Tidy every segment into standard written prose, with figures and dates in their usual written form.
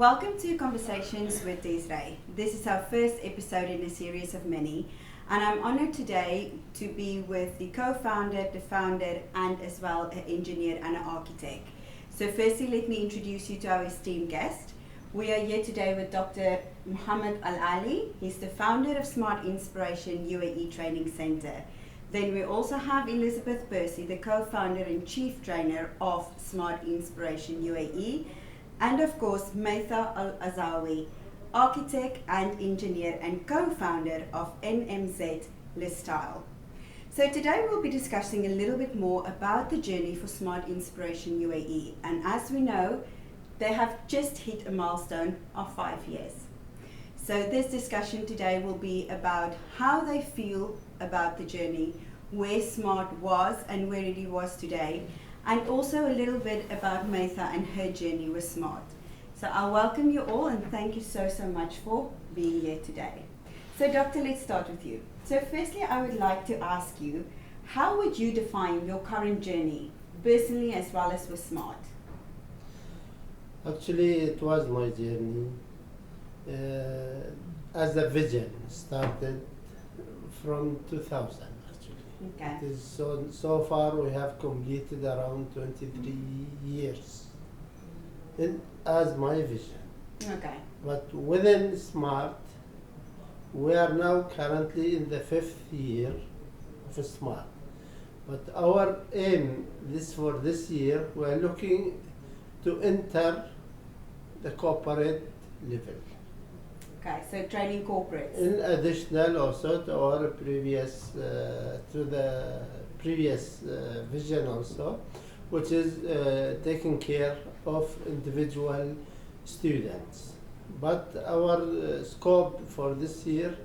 Welcome to Conversations with Desiree. This is our first episode in a series of many, and I'm honored today to be with the co-founder, the founder, and as well an engineer and an architect. So firstly, let me introduce you to our esteemed guest. We are here today with Dr. Mohammed Al-Ali. He's the founder of Smart Inspiration UAE Training Center. Then we also have Elizabeth Percy, the co-founder and chief trainer of Smart Inspiration UAE. And of course, Maitha Al-Azawi, architect and engineer and co-founder of NMZ Lifestyle. So today we'll be discussing a little bit more about the journey for Smart Inspiration UAE. And as we know, they have just hit a milestone of 5 years. So this discussion today will be about how they feel about the journey, where Smart was and where it was today, and also a little bit about Maitha and her journey with Smart. So I'll welcome you all and thank you so much for being here today. So Doctor, let's start with you. So firstly, I would like to ask you, how would you define your current journey, personally as well as with Smart? Actually, it was my journey as a vision started from 2000. Okay. It is so far we have completed around 23 years as my vision. Okay. But within Smart, we are now currently in the 5th year of Smart. But our aim for this year, we are looking to enter the corporate level. Okay, so training corporates. In additional also to our previous, vision also, which is taking care of individual students. But our scope for this year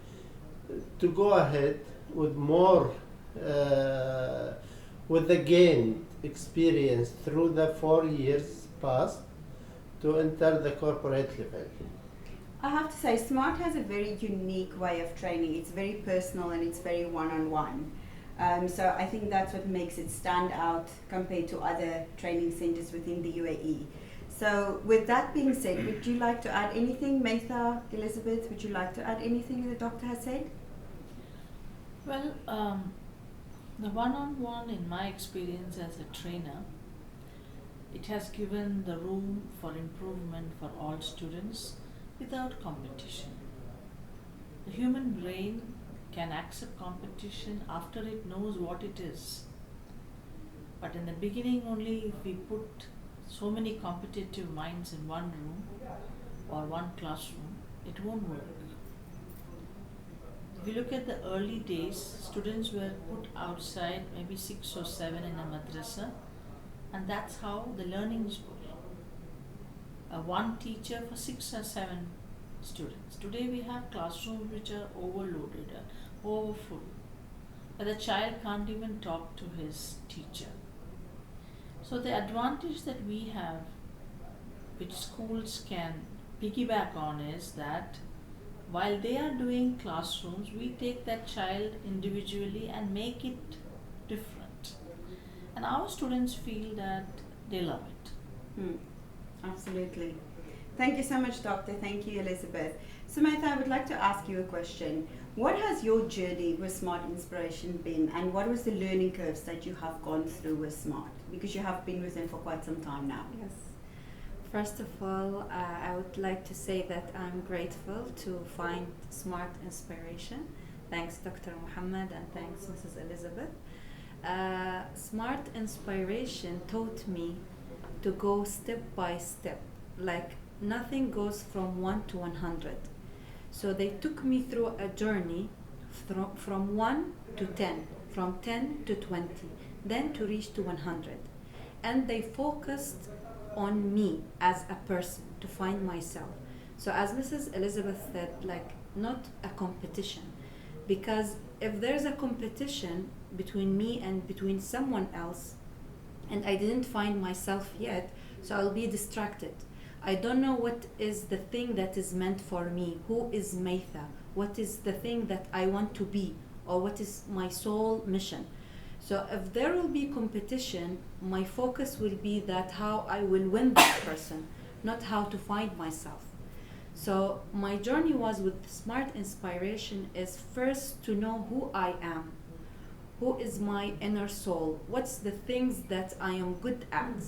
to go ahead with more, with the gained experience through the 4 years past to enter the corporate level. I have to say, Smart has a very unique way of training. It's very personal and it's very one-on-one. So I think that's what makes it stand out compared to other training centers within the UAE. So with that being said, would you like to add anything? Maitha, Elizabeth, would you like to add anything the doctor has said? Well, the one-on-one, in my experience as a trainer, it has given the room for improvement for all students without competition. The human brain can accept competition after it knows what it is. But in the beginning only, if we put so many competitive minds in one room or one classroom, it won't work. If you look at the early days, students were put outside, maybe 6 or 7 in a madrasa, and that's how the learnings were. One teacher for 6 or 7 students. Today we have classrooms which are overloaded, overfull, but the child can't even talk to his teacher. So the advantage that we have, which schools can piggyback on, is that while they are doing classrooms, we take that child individually and make it different. And our students feel that they love it. Absolutely. Thank you so much, Doctor. Thank you, Elizabeth. So, Maitha, I would like to ask you a question. What has your journey with Smart Inspiration been, and what was the learning curves that you have gone through with Smart? Because you have been with them for quite some time now. Yes. First of all, I would like to say that I'm grateful to find Smart Inspiration. Thanks, Dr. Mohammed, and thanks, Mrs. Elizabeth. Smart Inspiration taught me to go step by step, like nothing goes from 1 to 100. So they took me through a journey from 1 to 10, from 10 to 20, then to reach to 100. And they focused on me as a person to find myself. So as Mrs. Elizabeth said, like not a competition, because if there's a competition between me and between someone else, and I didn't find myself yet, so I'll be distracted. I don't know what is the thing that is meant for me. Who is Maitha? What is the thing that I want to be? Or what is my soul mission? So if there will be competition, my focus will be that how I will win that person, not how to find myself. So my journey was with Smart Inspiration is first to know who I am, who is my inner soul, what's the things that I am good at.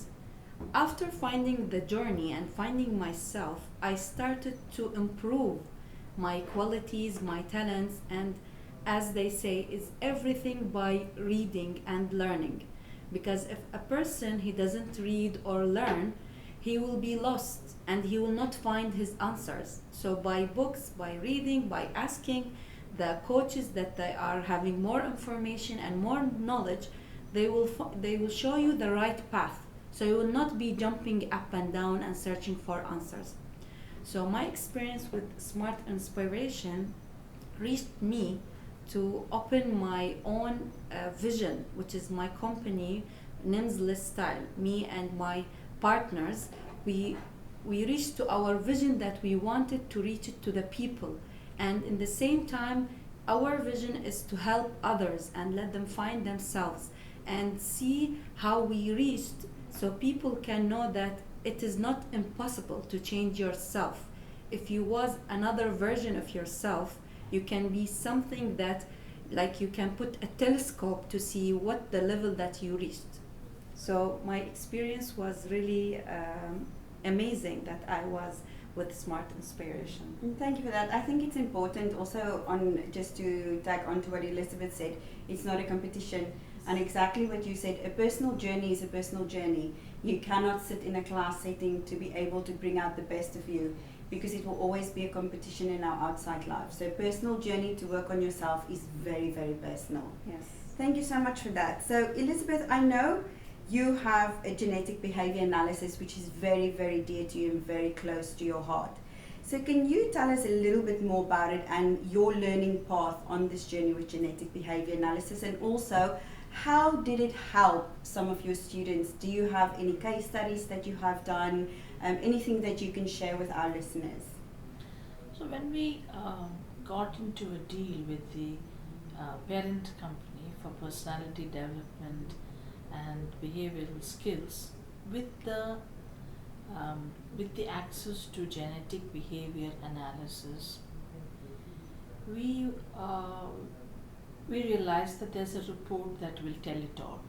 After finding the journey and finding myself, I started to improve my qualities, my talents, and as they say, is everything by reading and learning. Because if a person he doesn't read or learn, he will be lost and he will not find his answers. So by books, by reading, by asking the coaches that they are having more information and more knowledge, they will show you the right path. So you will not be jumping up and down and searching for answers. So my experience with Smart Inspiration reached me to open my own vision, which is my company, NIMS Lifestyle. Me and my partners, we reached to our vision that we wanted to reach it to the people. And in the same time, our vision is to help others and let them find themselves and see how we reached, so people can know that it is not impossible to change yourself. If you was another version of yourself, you can be something that, like, you can put a telescope to see what the level that you reached. So my experience was really amazing that I was with Smart Inspiration. Thank you for that. I think it's important also, on just to tag on to what Elizabeth said, it's not a competition. And exactly what you said, a personal journey is a personal journey. You cannot sit in a class setting to be able to bring out the best of you, because it will always be a competition in our outside life. So personal journey to work on yourself is very, very personal. Yes. Thank you so much for that. So Elizabeth, I know you have a genetic behavior analysis which is very, very dear to you and very close to your heart. So can you tell us a little bit more about it and your learning path on this journey with genetic behavior analysis, and also how did it help some of your students? Do you have any case studies that you have done? Anything that you can share with our listeners? So when we got into a deal with the parent company for personality development and behavioral skills, with the access to genetic behavior analysis, we realized that there's a report that will tell it all.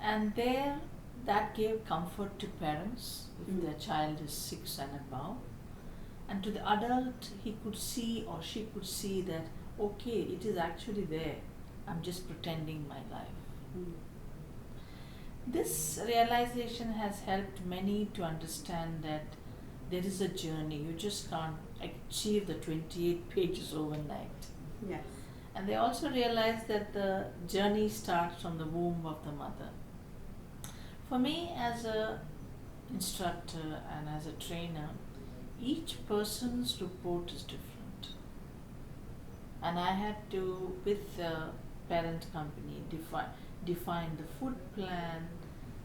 And there, that gave comfort to parents if their child is 6 and above. And to the adult, he could see or she could see that, okay, it is actually there. I'm just pretending my life. This realization has helped many to understand that there is a journey. You just can't achieve the 28 pages overnight. Yes. And they also realized that the journey starts from the womb of the mother. For me, as an instructor and as a trainer, each person's report is different. And I had to, with the parent company, define the food plan,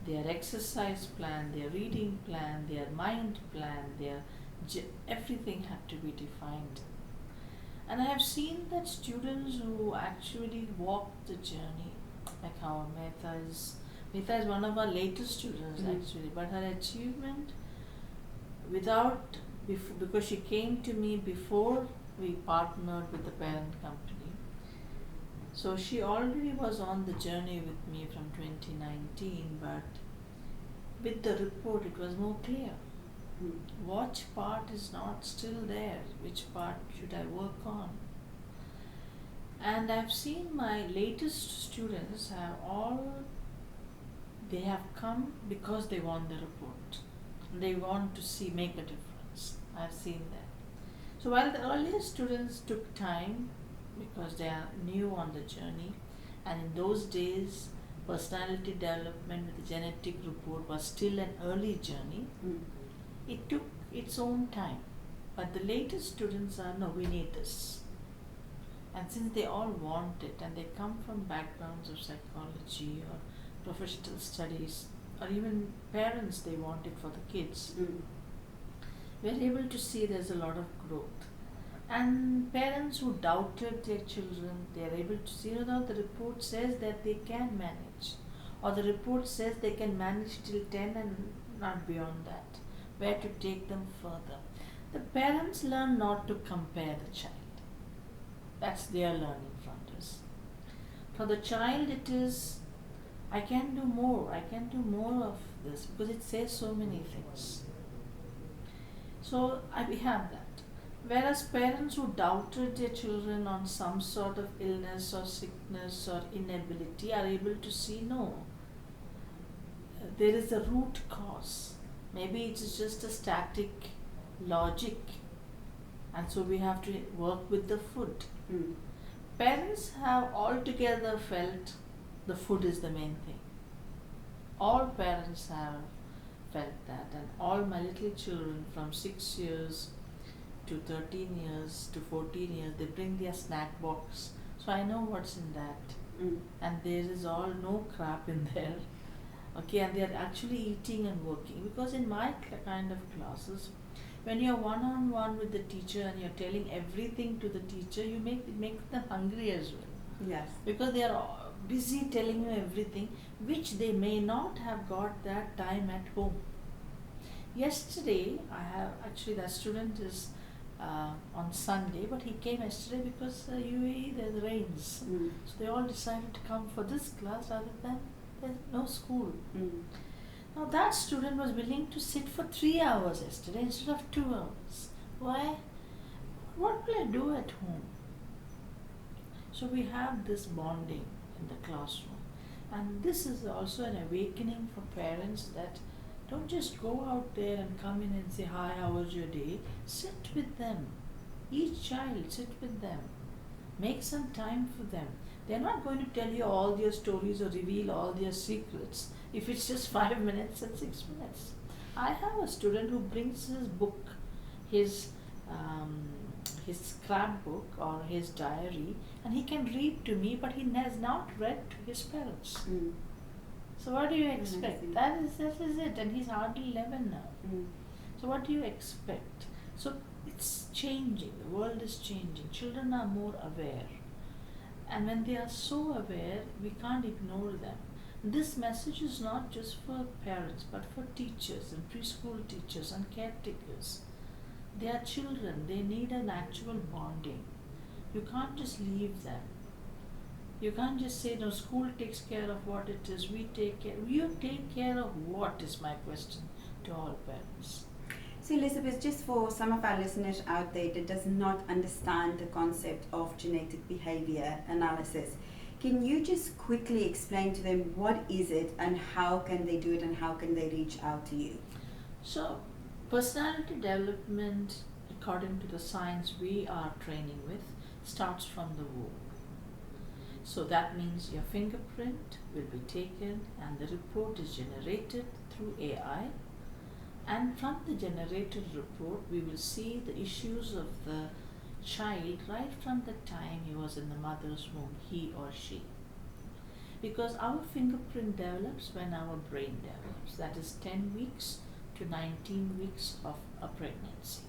their exercise plan, their reading plan, their mind plan, everything had to be defined. And I have seen that students who actually walk the journey, like our Metha is one of our latest students actually, but her achievement because she came to me before we partnered with the parent company. So she already was on the journey with me from 2019, but with the report it was more clear. Which part is not still there? Which part should I work on? And I've seen my latest students they have come because they want the report. They want to make a difference. I've seen that. So while the earlier students took time because they are new on the journey, and in those days personality development with the genetic report was still an early journey, it took its own time. But the latest students are, no, we need this. And since they all want it and they come from backgrounds of psychology or professional studies, or even parents, they want it for the kids, we're able to see there's a lot of growth. And parents who doubted their children, they're able to see, the report says that they can manage, or the report says they can manage till 10 and not beyond that. Where to take them further. The parents learn not to compare the child. That's their learning from this. For the child, it is, I can do more, I can do more of this, because it says so many things. So we have that. Whereas parents who doubted their children on some sort of illness or sickness or inability are able to see, no, there is a root cause. Maybe it is just a static logic, and so we have to work with the food. Parents have altogether felt the food is the main thing. All parents have felt that, and all my little children from 6 years to 13 years to 14 years, they bring their snack box. So I know what's in that. And there is all no crap in there. Okay, and they are actually eating and working. Because in my kind of classes, when you're one-on-one with the teacher and you're telling everything to the teacher, it makes them hungry as well. Yes. Because they are busy telling you everything, which they may not have got that time at home. Yesterday, that student is on Sunday, but he came yesterday because UAE there's rains. So they all decided to come for this class rather than there's no school. Now that student was willing to sit for 3 hours yesterday instead of 2 hours. Why? What will I do at home? So we have this bonding in the classroom. And this is also an awakening for parents that don't just go out there and come in and say, hi, how was your day? Sit with them. Each child, sit with them. Make some time for them. They're not going to tell you all their stories or reveal all their secrets if it's just 5 minutes and 6 minutes. I have a student who brings his book, his scrapbook or his diary, and he can read to me, but he has not read to his parents. So what do you expect? That is it, and he's hardly 11 now. So what do you expect? So it's changing, the world is changing, children are more aware. And when they are so aware, we can't ignore them. This message is not just for parents, but for teachers and preschool teachers and caretakers. They are children, they need an actual bonding. You can't just leave them. You can't just say, no, school takes care of what it is, we take care. You take care of what is my question to all parents. So Elizabeth, just for some of our listeners out there that does not understand the concept of genetic behavior analysis, can you just quickly explain to them what is it and how can they do it and how can they reach out to you? So personality development, according to the science we are training with, starts from the womb. So that means your fingerprint will be taken and the report is generated through AI. And from the generated report, we will see the issues of the child right from the time he was in the mother's womb, he or she. Because our fingerprint develops when our brain develops. That is 10 weeks to 19 weeks of a pregnancy.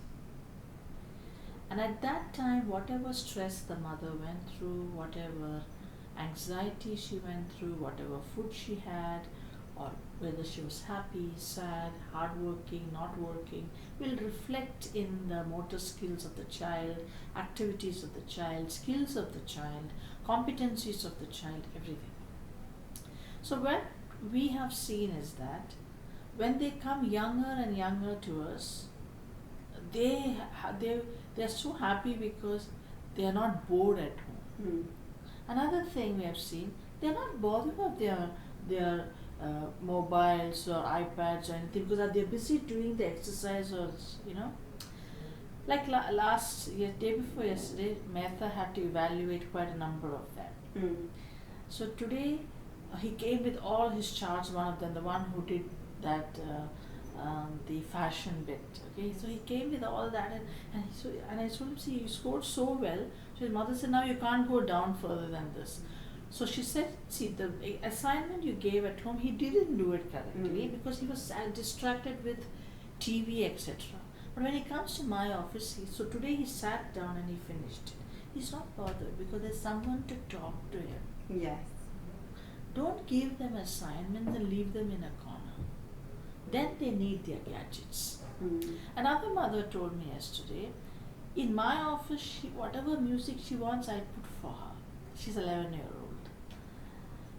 And at that time, whatever stress the mother went through, whatever anxiety she went through, whatever food she had, or whether she was happy, sad, hardworking, not working, will reflect in the motor skills of the child, activities of the child, skills of the child, competencies of the child, everything. So what we have seen is that when they come younger and younger to us, they're so happy because they are not bored at home. Another thing we have seen, they're not bothered of their mobiles or iPads or anything because they're busy doing the exercise or, like last year, day before yesterday, Metha had to evaluate quite a number of them. So today, he came with all his charts, one of them, the one who did that, the fashion bit, okay, so he came with all that and I told him, see, you scored so well. So his mother said, now you can't go down further than this. So she said, see, the assignment you gave at home, he didn't do it correctly because he was distracted with TV, etc. But when he comes to my office, so today he sat down and he finished it. He's not bothered because there's someone to talk to him. Yes. Don't give them assignments and leave them in a corner. then they need their gadgets. Mm. Another mother told me yesterday, in my office, whatever music she wants, I put for her. She's 11-year-old.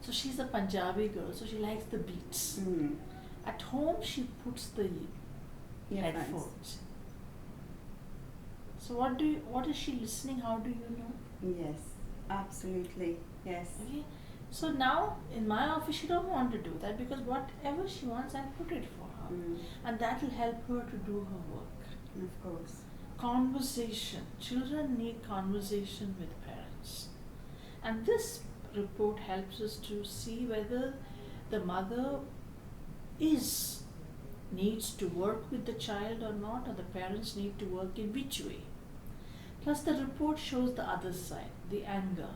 So she's a Punjabi girl, so she likes the beats. Mm. At home, she puts the headphones. So what is she listening? How do you know? Yes, absolutely. Yes. Okay. So now in my office, she don't want to do that because whatever she wants, I put it for her, and that will help her to do her work. Of course. Conversation. Children need conversation with parents, and this report helps us to see whether the mother needs to work with the child or not, or the parents need to work in which way. Plus the report shows the other side, the anger,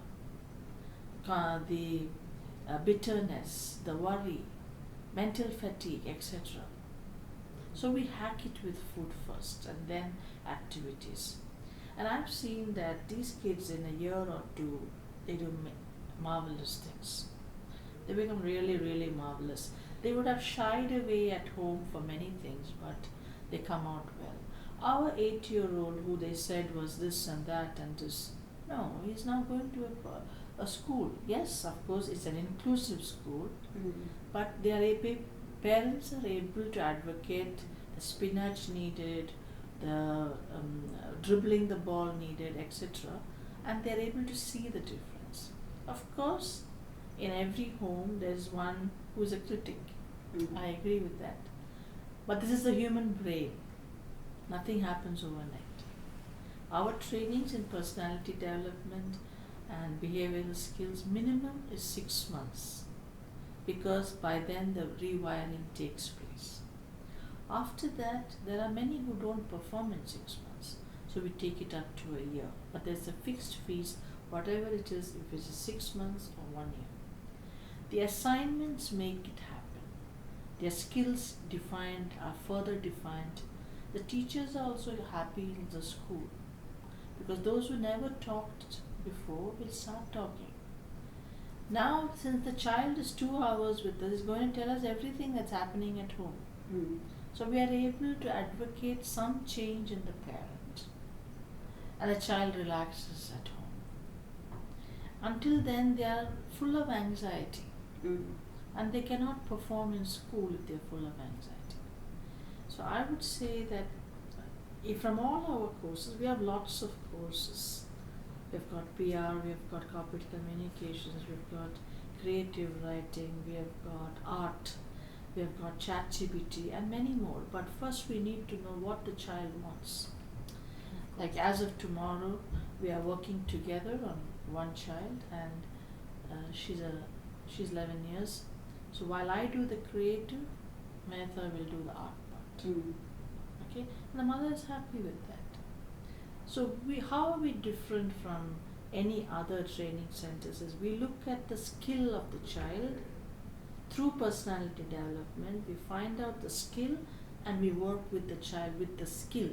the bitterness, the worry, mental fatigue, etc. So we hack it with food first and then activities. And I've seen that these kids in a year or two, they do marvelous things. They become really, really marvelous. They would have shied away at home for many things, but they come out well. Our 8-year-old who they said was this and that and this, no, he's now going to a school. Yes, of course, it's an inclusive school, but they are parents are able to advocate the spinach needed, the dribbling the ball needed, etc. And they're able to see the difference. Of course, in every home there's one who is a critic. I agree with that. But this is the human brain. Nothing happens overnight. Our trainings in personality development and behavioral skills minimum is 6 months, because by then the rewiring takes place. After that, there are many who don't perform in 6 months, so we take it up to a year. But there's a fixed fees, whatever it is, if it's 6 months or 1 year. The assignments make it happen. Their skills defined are further defined. The teachers are also happy in the school, because those who never talked before will start talking. Now, since the child is 2 hours with us, he's going to tell us everything that's happening at home. So we are able to advocate some change in the parent, and the child relaxes at home. Until then, they are full of anxiety, and they cannot perform in school if they're full of anxiety. So I would say that from all our courses, we have lots of courses. We've got PR, we've got corporate communications, we've got creative writing, we have got art, we have got ChatGPT and many more. But first we need to know what the child wants. Like as of tomorrow, we are working together on one child, and she's 11 years. So while I do the creative, Metha will do the art part. Okay, and the mother is happy with that. So how are we different from any other training centers is we look at the skill of the child through personality development. We find out the skill and we work with the child with the skill.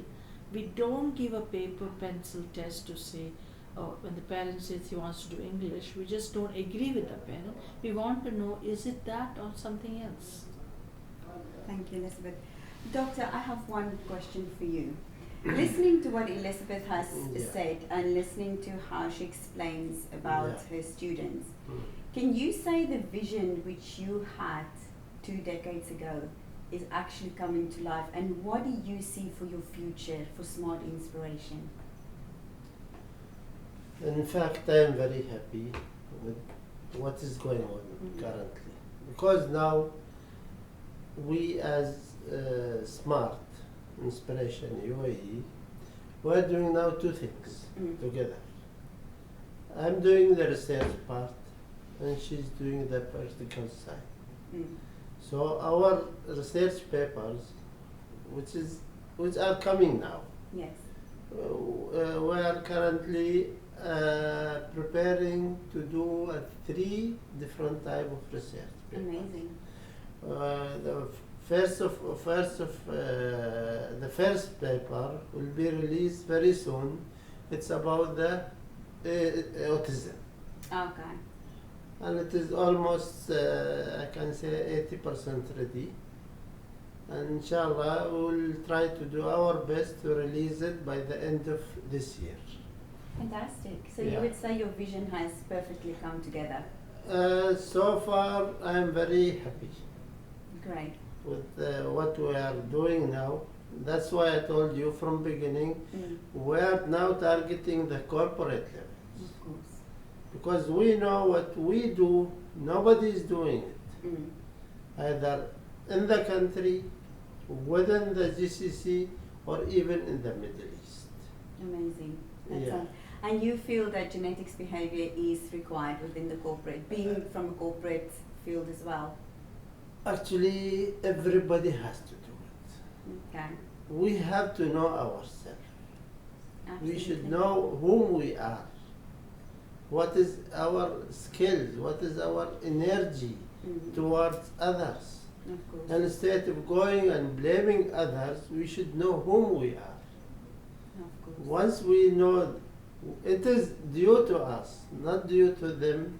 We don't give a paper pencil test to say, oh, when the parent says he wants to do English, we just don't agree with the parent. We want to know, is it that or something else? Thank you, Elizabeth. Doctor, I have one question for you. Listening to what Elizabeth has said and listening to how she explains about her students, can you say the vision which you had 2 decades ago is actually coming to life, and what do you see for your future for Smart Inspiration? In fact, I am very happy with what is going on currently, because now we as Smart Inspiration UAE, we're doing now 2 things together. I'm doing the research part and she's doing the practical side. So our research papers, which are coming now, Yes. we are currently preparing to do 3 different type of research papers. Amazing. The first paper will be released very soon. It's about the autism, Okay. and it is almost I can say 80% ready. And inshallah, we'll try to do our best to release it by the end of this year. Fantastic. So Yeah. you would say your vision has perfectly come together. So far, I am very happy Great. with what we are doing now. That's why I told you from beginning, we are now targeting the corporate level. Of course. Because we know what we do, nobody is doing it. Either in the country, within the GCC, or even in the Middle East. Amazing. That's Yeah. all. And you feel that genetics behavior is required within the corporate, being from a corporate field as well? Actually, everybody has to do it. Okay. We have to know ourselves. We should Absolutely. know whom we are. What is our skills? What is our energy towards others? Of course. And instead of going and blaming others, we should know whom we are. Of course. Once we know it is due to us, not due to them,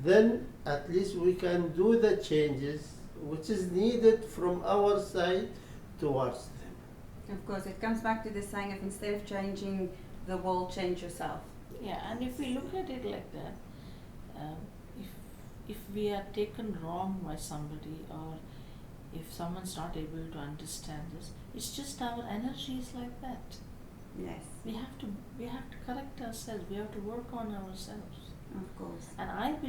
then at least we can do the changes which is needed from our side towards them. Of course, it comes back to the saying of instead of changing the world, change yourself. Yeah, and if we look at it like that, if we are taken wrong by somebody, or if someone's not able to understand this, it's just our energy is like that. Yes. We have to correct ourselves. We have to work on ourselves. Of course. And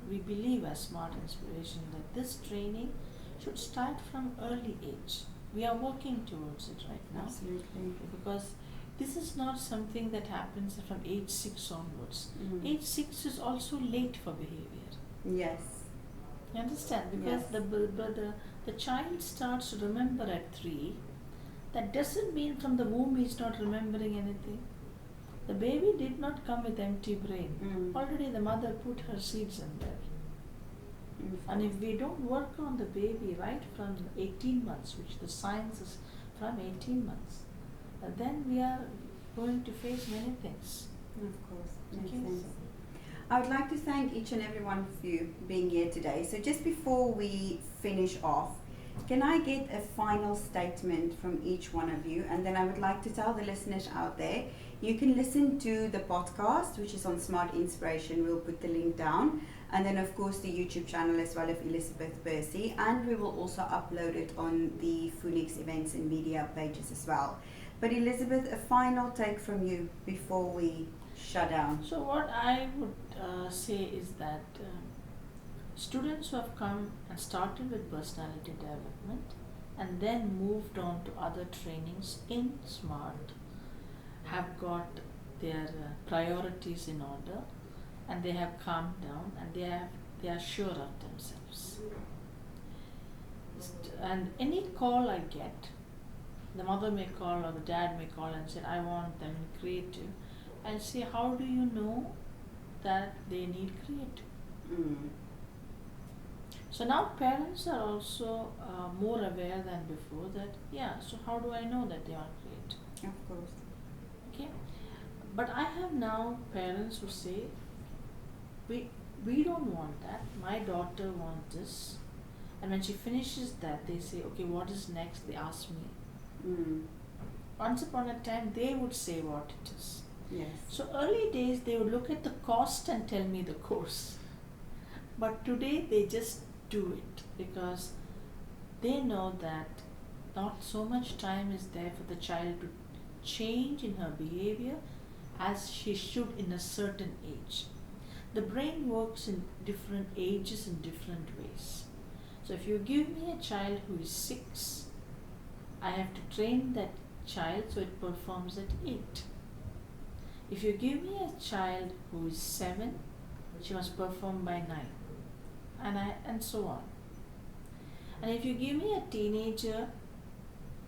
we believe as Smart Inspiration that this training should start from early age. We are working towards it right now. Absolutely. Because this is not something that happens from age 6 onwards. Age 6 is also late for behavior. Yes. You understand? Because Yes. the child starts to remember at 3. That doesn't mean from the womb he's not remembering anything. The baby did not come with empty brain. Already the mother put her seeds in there. And if we don't work on the baby right from 18 months, which the science is from 18 months, then we are going to face many things. Of course. Makes Okay. sense. I would like to thank each and every one of you being here today. So just before we finish off, can I get a final statement from each one of you? And then I would like to tell the listeners out there, you can listen to the podcast, which is on Smart Inspiration. We'll put the link down. And then, of course, the YouTube channel as well of Elizabeth Percy. And we will also upload it on the Phoenix Events and Media pages as well. But Elizabeth, a final take from you before we shut down. So what I would say is that students who have come and started with personality development and then moved on to other trainings in SMART have got their priorities in order, and they have calmed down, and they are sure of themselves. And any call I get, the mother may call or the dad may call and say, I want them in creative. I'll say, how do you know that they need creative? So now parents are also more aware than before that, so how do I know that they are creative? Of course. Okay, but I have now parents who say, we don't want that, my daughter wants this, and when she finishes that they say, okay, what is next? They ask me. Once upon a time they would say what it is. Yes. So early days they would look at the cost and tell me the course, but today they just do it because they know that not so much time is there for the child to change in her behavior as she should in a certain age. The brain works in different ages in different ways. So if you give me a child who is 6, I have to train that child so it performs at 8. If you give me a child who is 7, she must perform by 9, and so on. And if you give me a teenager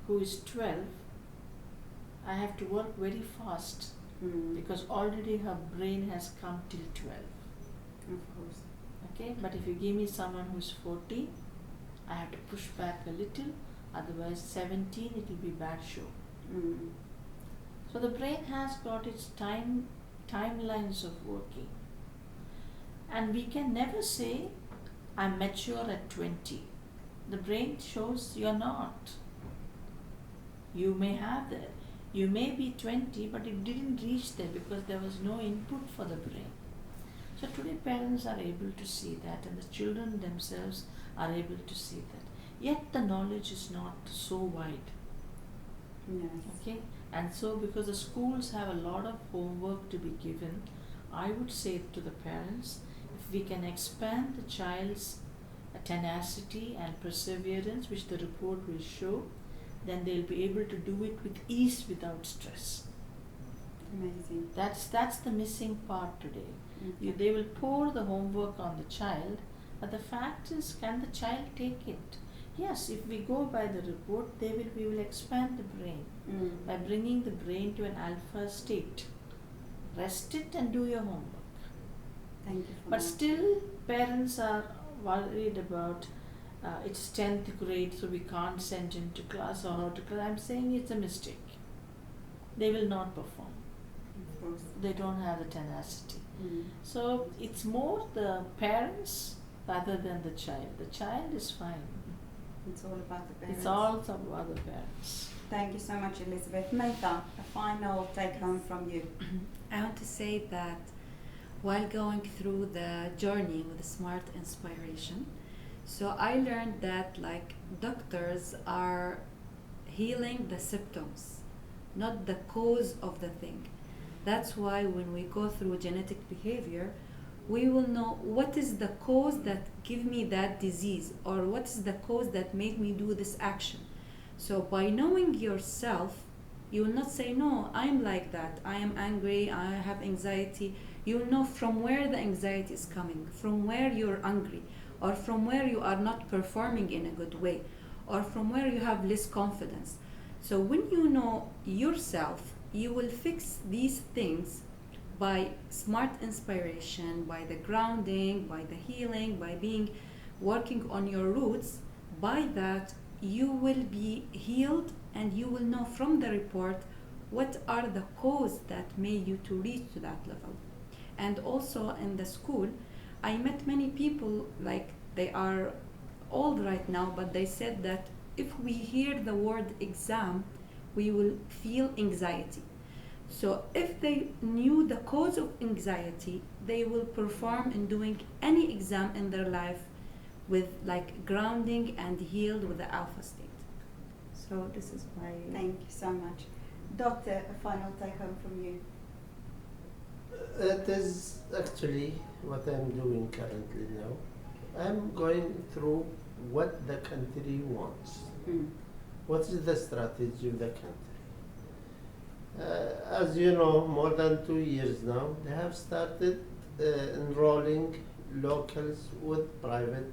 who is 12, I have to work very fast because already her brain has come till 12. Of course. Okay, but if you give me someone who is 14, I have to push back a little, otherwise 17 it will be bad show. So the brain has got its timelines of working, and we can never say I'm mature at 20 The brain shows you're not. You may have that. You may be 20, but it didn't reach there because there was no input for the brain. So today parents are able to see that, and the children themselves are able to see that. Yet the knowledge is not so wide. Yes. Okay? And so because the schools have a lot of homework to be given, I would say to the parents, if we can expand the child's tenacity and perseverance, which the report will show, then they'll be able to do it with ease without stress. Amazing. That's the missing part today. Okay. They will pour the homework on the child, but the fact is, can the child take it? Yes, if we go by the report, we will expand the brain by bringing the brain to an alpha state. Rest it and do your homework. Thank you for But that. still, parents are worried about it's 10th grade, so we can't send him to class or how to class. I'm saying it's a mistake. They will not perform. Of course. They don't have the tenacity. So it's more the parents rather than the child. The child is fine. It's all about the parents. It's all about the parents. Thank you so much, Elizabeth. Maitha, a final take home from you. I want to say that while going through the journey with Smart Inspiration, so I learned that like doctors are healing the symptoms, not the cause of the thing. That's why when we go through genetic behavior, we will know what is the cause that give me that disease, or what is the cause that made me do this action. So by knowing yourself, you will not say, no, I'm like that, I am angry, I have anxiety. You will know from where the anxiety is coming, from where you're angry, or from where you are not performing in a good way, or from where you have less confidence. So when you know yourself, you will fix these things by smart inspiration, by the grounding, by the healing, by working on your roots. By that, you will be healed, and you will know from the report what are the causes that made you to reach to that level. And also in the school, I met many people, like they are old right now, but they said that if we hear the word exam, we will feel anxiety. So if they knew the cause of anxiety, they will perform in doing any exam in their life with like grounding and healed with the alpha state. So this is my... Thank you so much. Doctor, a final take home from you. It is actually what I'm doing currently now. I'm going through what the country wants. What is the strategy of the country? As you know, more than 2 years now, they have started enrolling locals with private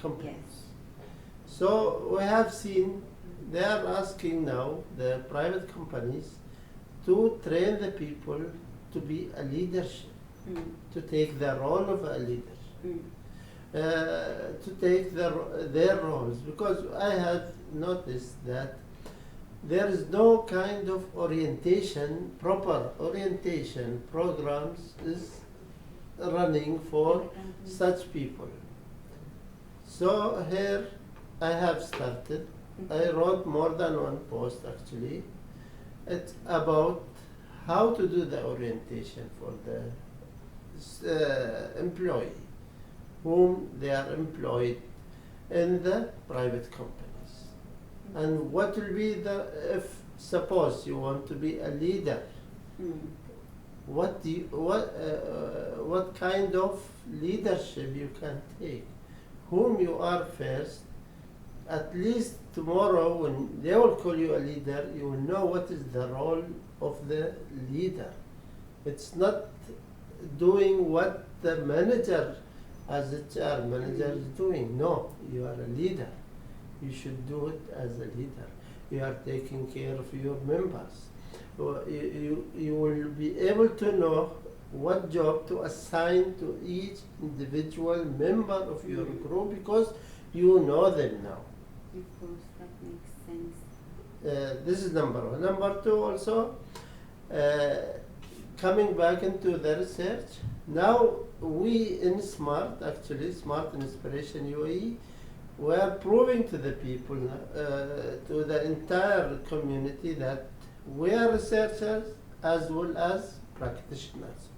companies. Yes. So we have seen they are asking now the private companies to train the people to be a leadership, to take the role of a leader, to take their roles. Because I have noticed that there is no kind of orientation, proper orientation programs is running for such people. So here I have started. I wrote more than one post actually. It's about how to do the orientation for the employee whom they are employed in the private companies. And what will be if suppose you want to be a leader, what kind of leadership you can take, whom you are first. At least tomorrow when they will call you a leader, you will know what is the role of the leader. It's not doing what the manager as a HR manager is doing. No, you are a leader. You should do it as a leader. You are taking care of your members. You will be able to know what job to assign to each individual member of your group because you know them now. Of course, that makes sense. This is number one. Number two also, coming back into the research, now we in SMART, actually Smart Inspiration UAE, we are proving to the people, to the entire community, that we are researchers as well as practitioners.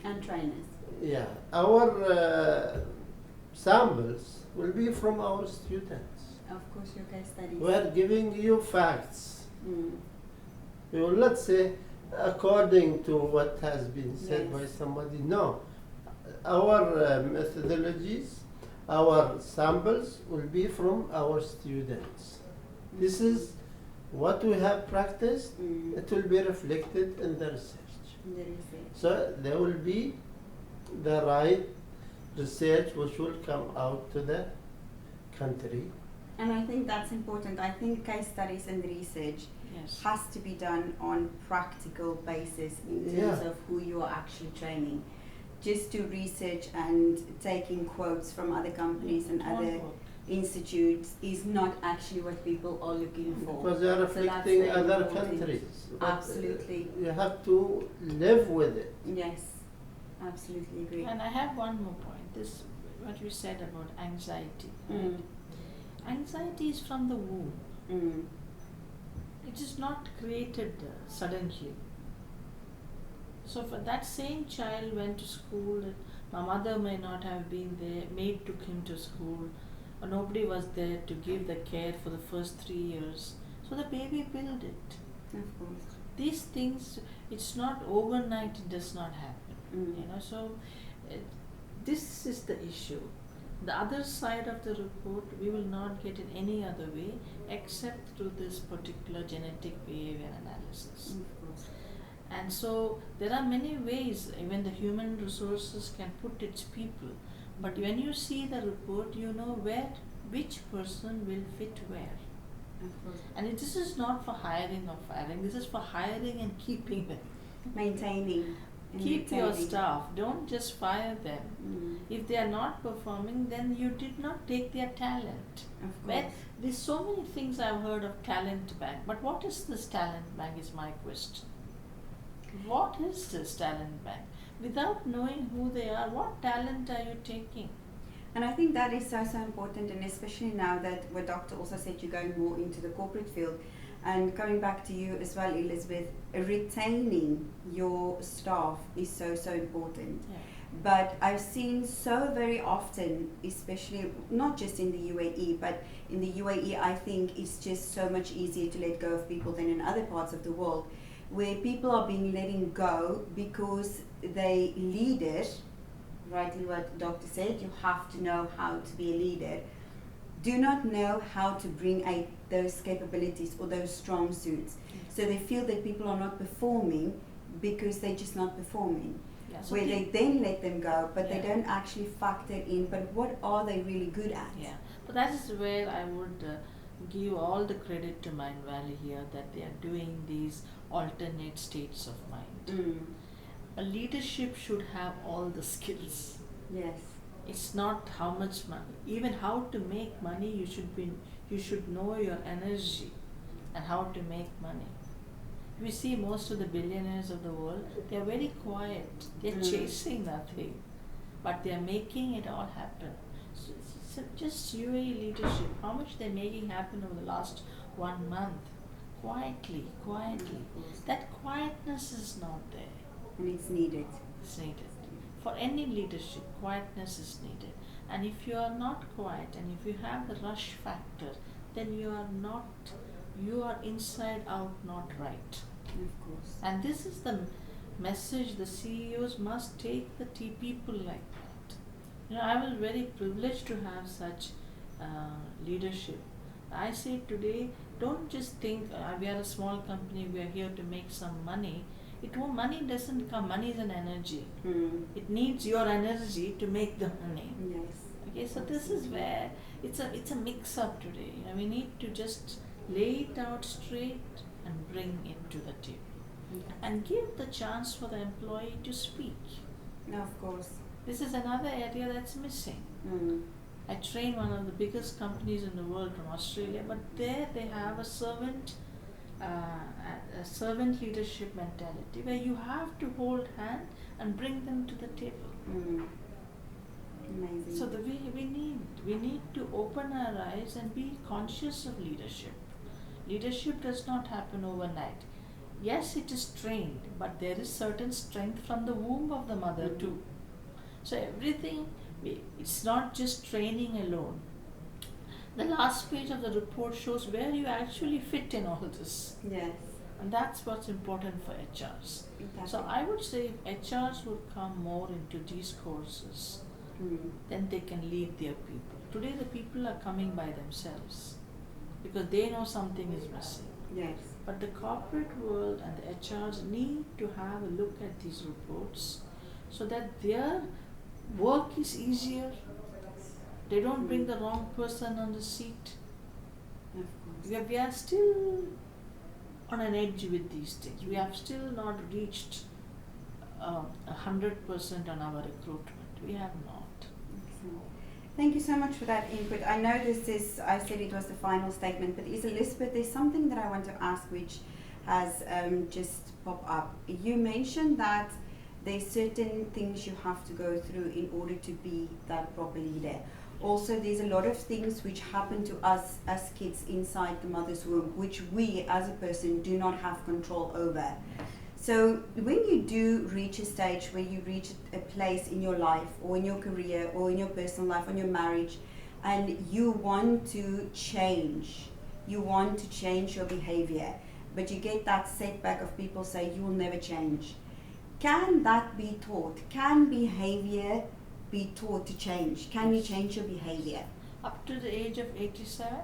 And trainers. Yeah, our samples will be from our students. Of course, your case studies. We are giving you facts. Mm. We will not say according to what has been said Yes. by somebody. No, our methodologies, our samples will be from our students. This is what we have practiced. Mm. It will be reflected in the research. The research. So there will be the right research which will come out to the country. And I think that's important. I think case studies and research Yes. has to be done on practical basis in terms Yeah. of who you are actually training. Just to research and taking quotes from other companies and It won't other work. institutes is not actually what people are looking for. Because they are So that's reflecting very other important. countries. But, Absolutely. you have to live with it. Yes, absolutely agree. And I have one more point. This, what you said about anxiety. Right? Mm. Anxiety is from the womb. Mm. It is not created suddenly. So for that same child went to school, my mother may not have been there, maid took him to school, or nobody was there to give the care for the first 3 years. So the baby built it. Of course. These things, it's not overnight, it does not happen. Mm. So this is the issue. The other side of the report we will not get in any other way except through this particular genetic behavior analysis. Of course. And so there are many ways even the human resources can put its people, but when you see the report you know which person will fit where. Of course. And this is not for hiring or firing, this is for hiring and keeping them. Maintaining. and Keep your retaining. staff, don't just fire them. Mm. If they are not performing, then you did not take their talent. Of Where course. there's so many things I've heard of talent bank, but what is this talent bank is my question. What is this talent bank? Without knowing who they are, what talent are you taking? And I think that is so important, and especially now that what Doctor also said, you're going more into the corporate field. And coming back to you as well, Elizabeth, retaining your staff is so important. Yeah. But I've seen so very often, especially not just in the UAE, but in the UAE, I think it's just so much easier to let go of people than in other parts of the world, where people are being letting go because they leader, rightly what the doctor said, you have to know how to be a leader, do not know how to bring out those capabilities or those strong suits. So they feel that people are not performing because they're just not performing. Yeah, so Where they then let them go, but they Yeah. don't actually factor in, but what are they really good at? Yeah, but that is where I would give all the credit to Mind Valley here that they are doing these alternate states of mind. Mm. A leadership should have all the skills. Yes. It's not how much money, even how to make money. You should know your energy and how to make money. We see most of the billionaires of the world, they are very quiet. They are chasing nothing, but they are making it all happen. So just UAE leadership, how much they're making happen over the last 1 month, quietly. That quietness is not there. And it's needed. It's needed. For any leadership, quietness is needed. And if you are not quiet and if you have the rush factor, then you are inside out not right. Of course. And this is the message the CEOs must take the people like that. I was very privileged to have such leadership. I say today, don't just think we are a small company, we are here to make some money. Money doesn't come, money is an energy. Mm. It needs your energy to make the money. Yes. Okay, so this is where it's a mix up today. We need to just lay it out straight and bring it to the table. Okay. And give the chance for the employee to speak. Of course. This is another area that's missing. Mm. I train one of the biggest companies in the world from Australia, but there they have a servant leadership mentality where you have to hold hand and bring them to the table. Mm. Amazing. So we need to open our eyes and be conscious of leadership. Leadership does not happen overnight. Yes, it is trained, but there is certain strength from the womb of the mother too. So everything, it's not just training alone. The last page of the report shows where you actually fit in all this. Yes. And that's what's important for HRs. Exactly. So I would say if HRs would come more into these courses, then they can lead their people. Today the people are coming by themselves because they know something is missing. Yes. But the corporate world and the HRs need to have a look at these reports so that their work is easier. They don't bring the wrong person on the seat. Of course. We are still on an edge with these things. We have still not reached 100% on our recruitment. We have not. Excellent. Thank you so much for that input. I know I said it was the final statement, but Elizabeth, there's something that I want to ask which has just popped up. You mentioned that there's certain things you have to go through in order to be that proper leader. Also, there's a lot of things which happen to us as kids inside the mother's womb, which we as a person do not have control over. So when you do reach a stage where you reach a place in your life or in your career or in your personal life, or in your marriage, and you want to change your behavior, but you get that setback of people say you will never change. Can that be taught? Can behavior be taught to change? Can you change your behavior? Up to the age of 87,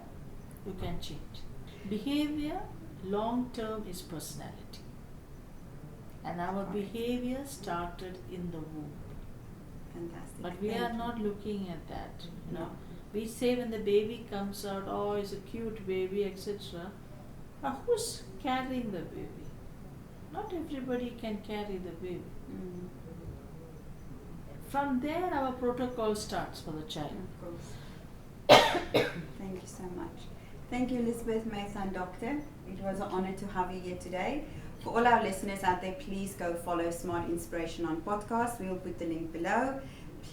you can change. Behavior, long term, is personality. And our behavior started in the womb. Fantastic. But we Thank are you. not looking at that. You know, No. we say when the baby comes out, oh, it's a cute baby, etc. Now, who's carrying the baby? Not everybody can carry the baby. From there, our protocol starts for the child. Of course. Thank you so much. Thank you, Elizabeth, Maytha, and Doctor. It was an honor to have you here today. For all our listeners out there, please go follow Smart Inspiration on podcast. We will put the link below.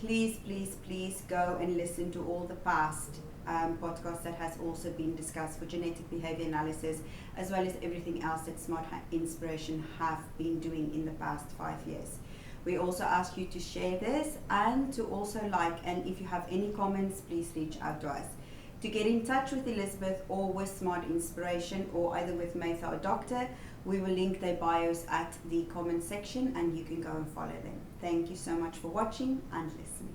Please, please, please go and listen to all the past podcasts that has also been discussed for genetic behavior analysis, as well as everything else that Smart Inspiration have been doing in the past 5 years. We also ask you to share this and to also like, and if you have any comments, please reach out to us. To get in touch with Elizabeth or with Smart Inspiration, or either with Maytha or Doctor, we will link their bios at the comment section and you can go and follow them. Thank you so much for watching and listening.